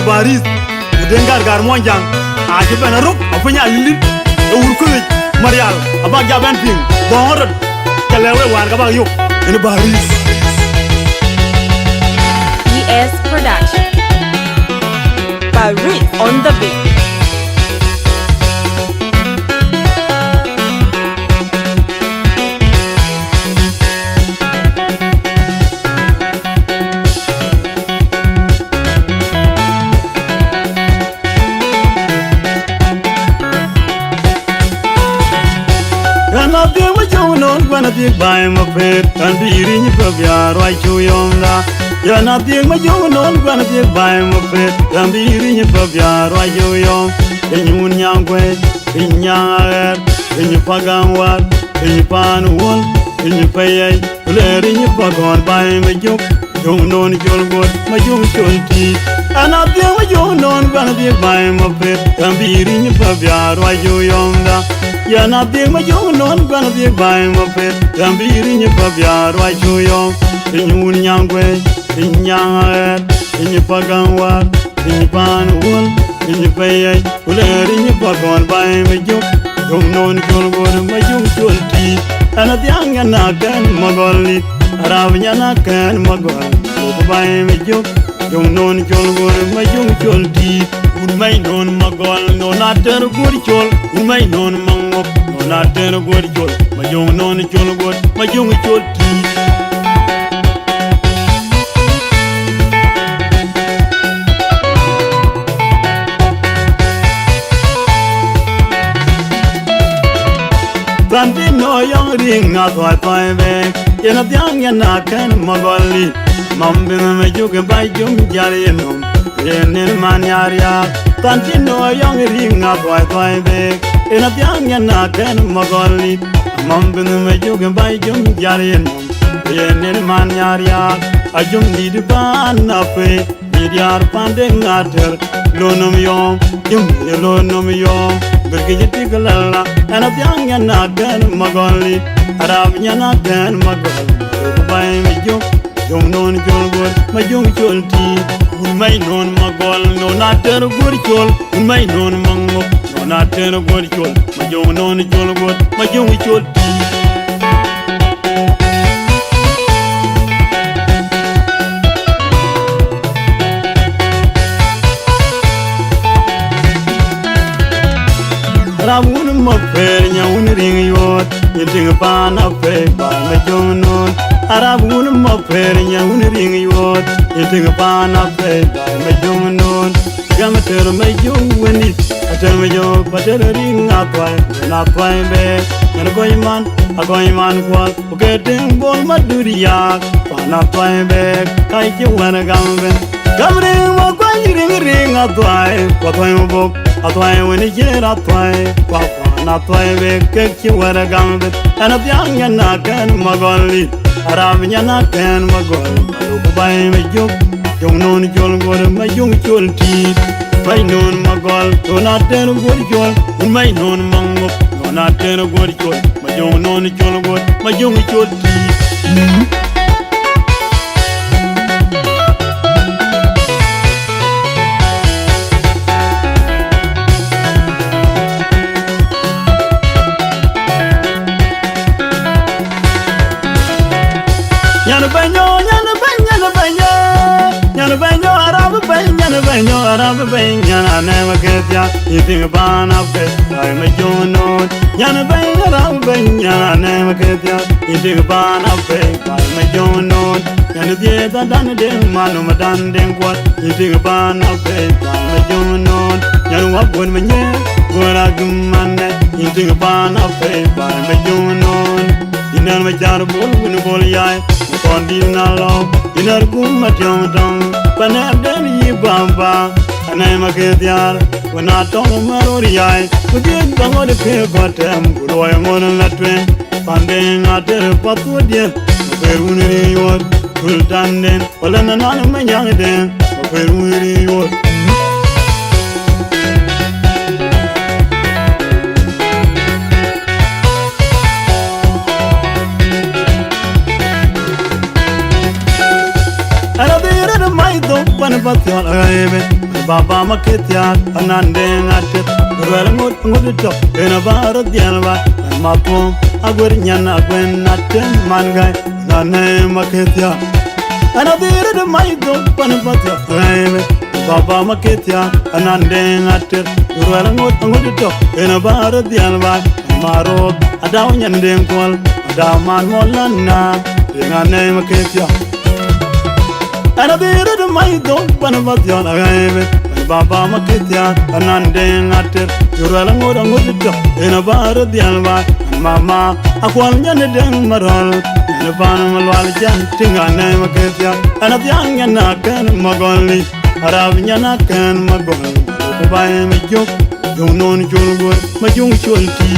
baris udengar gar monjang aje benaruk apanya lilin urkulit marial abag jaban ping bonrod kalewe war ka bagyo en baris ES Production Baris on the beat. Gonna be by my bed and be eating your right to yonder. You're not being my young, gonna be by my bed and be eating your right to young. In your young way, in your hair, in your pagan wall, in your pan wall, in your pay, letting your pagan by my joke. Don't know your word, my young tea. And I'll be my young, gonna be by my bed and be eating your right to yonder. You're not being my young, gonna be by my bed. I'm beating your pavia, right to young. In your young way, in your head, in your pagan wall, in your pan wool, in your pay, letting your pagan by my joke. Don't know your word, my young tea. And at the young and I can Mogoli, Arabiana can Mogol, by my joke. Don't know your word, my young tea. May non magol, no not a good chol, may non mango, no not a good chol, my young non chol good, my young chol tea. Planting no young ring, not what I beg, you're not young and I can magoli. Mumbin, my you can buy young jolly and home. In Maniaria, Tantino young ring up white bag. In a young and I can Mogoli, among the you can buy young Jarian. In Maniaria, a young need ban of a media panding at her. Lonum young, lonum young, Birgitical, and a young and I can Mogoli, Arabian I can Mogoli. By me, young non good, my young tea. May non magol, no not a good chol, may non mango, no not a good chol, my young non chol good, my young chol tea. Ramun Mopper, Yaun ring yacht, you think upon a pay by my young non. Arabun Mopper, Yaun ring yacht, you think upon a pay by my young non. Gamater, my young winnie, I tell me yo, but a ring up not fine bed. And a going man, qual, getting ball maduria, not fine bed, I you wanna gamble. Gathering, walk on ring up, what I'm book. Atway when you get atway, Papa, not play big, you wear a gambit, and a young and I can Mogoli, Arabian I can Mogol, by my joke, young non jol good, my young jol teeth, my non Mogol, do not turn a good jol, my non mango, do not turn a good jol, my young non jol good, my young jol teeth. Arab Banya, never get ya. You think about a bit, I'm a young note. Yana Banya, Arab Banya, never get ya. You think about a bit, I'm a young note. And the theater done a damn man, Madan, then what? You think about a bit, I'm a young note. Yan what would me, what I do, man, you think about a bit, I'm a young note. You know, my child, when you call ya, upon dinner law, you know, good, my young tongue, but not then you bamba. And I'm a kid, when I told him, Maria, we did come on the paper, good, I'm on a latrine, funding out there, but would you, Peruni, you will done then, well, and another man young then, Peruni, you. batyo aibe baba maketia anande ngate rel ngot to ena baro dialwa mapo agwer nyana gwen natte mangai nane maketia anadire de maido pan batyo aibe baba maketia anande ngate rel ngot to ena baro dialwa maro adaw nyande kwal adaman molana ngane maketia anadire de maido pan batyo aibe baba maketia anande ngate yurala ngoda ngudito ena bar dialwa mama akwal nyane deng marol ena ban malwal jan tingane maketia anadiang nyana kan magoli arab nyana kan magol ko bae me jok yonon jolgor ma jong cholti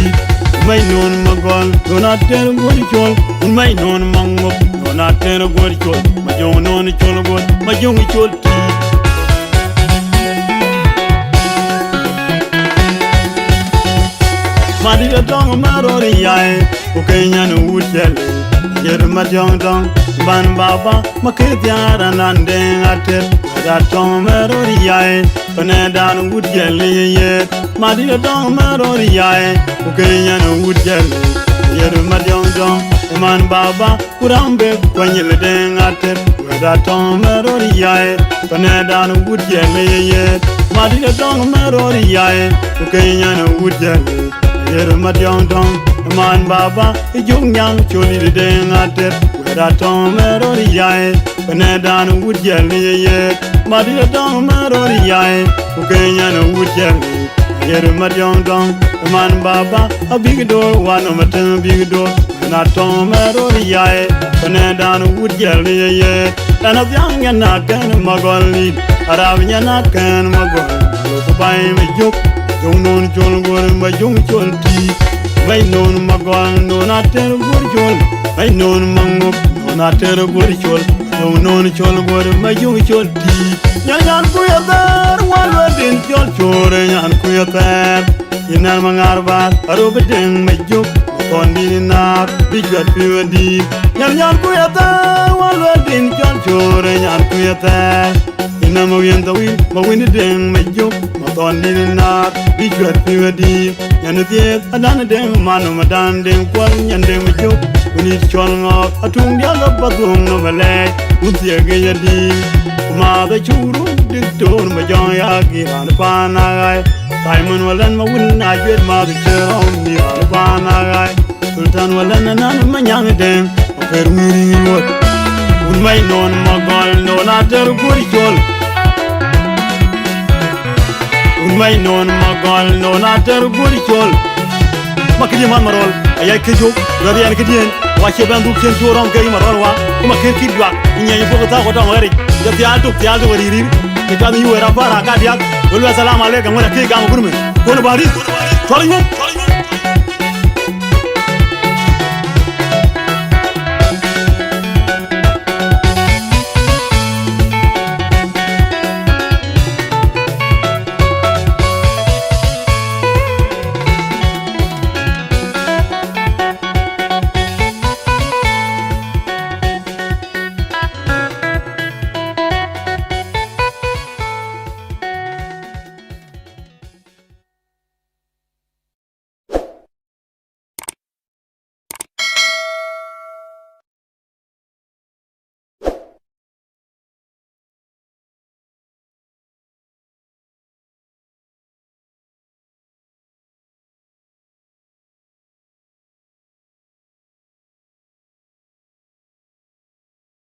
may non magol donater gor chol may non mangop donater gor chol ma jong non cholgor ma jong cholti Madiga dong marori yae, ukenya no uchele. Yer madjong dong, ban baba maketiara nande ater. Da dong marori yae, paneda no uchele ye. Madiga dong marori yae, ukenya no uchele. Yer madjong dong, man baba kurambe kwanyele deng ater. Da dong marori yae, paneda no uchele ye. Madiga dong marori yae, ukenya no uchele. Yer madyong dong, man baba, ijung nyang choli de deng ater. Weda tong merori yae, penedan wood jelly ye. Madia dong merori yae, ukenya no wood jelly. Yer madyong dong, man baba, a big door, one of my ten big door. Na tong merori yae, penedan wood jelly ye. And of young and not can magoli, Arabian not can magol. Look by me joke. Jung non chol gor ma jung chol ti may non magol no na ter gor chol may non mangop no na ter gor chol jung non chol gor ma jung chol ti nyan ku yatar wal din chol chore nyan ku yatar inal mangar ba aro bedeng ma juk kon din na bi gat pi wadi nyan ku yatar wal din chol chore nyan ku yatar ina mo yen dawil ma win deng ma juk ton din na bi gat pi wadi nyan diet adan deng manu madan deng kwal nyan deng ma juk uni chol ngok atung dia lo badung no male unti ge yadi ma da churu diktor ma jong ya gi ran pa na gai Simon walan ma win na jet ma da cheron ni ran pa na gai sultan walan na ma nyang deng ma per miri wot un mai non ma gol no na ter guri chol may non magol no na ter guri chol makidi man marol ayay kejo gari an kidien wa che bandu ken jorom kay marol wa kuma ken kidwa nyay bo ta ko ta ngari de tialdo wariri ke ta ni wera bara ka dia wala salam alaykum wala ke ga ngurme ko no bari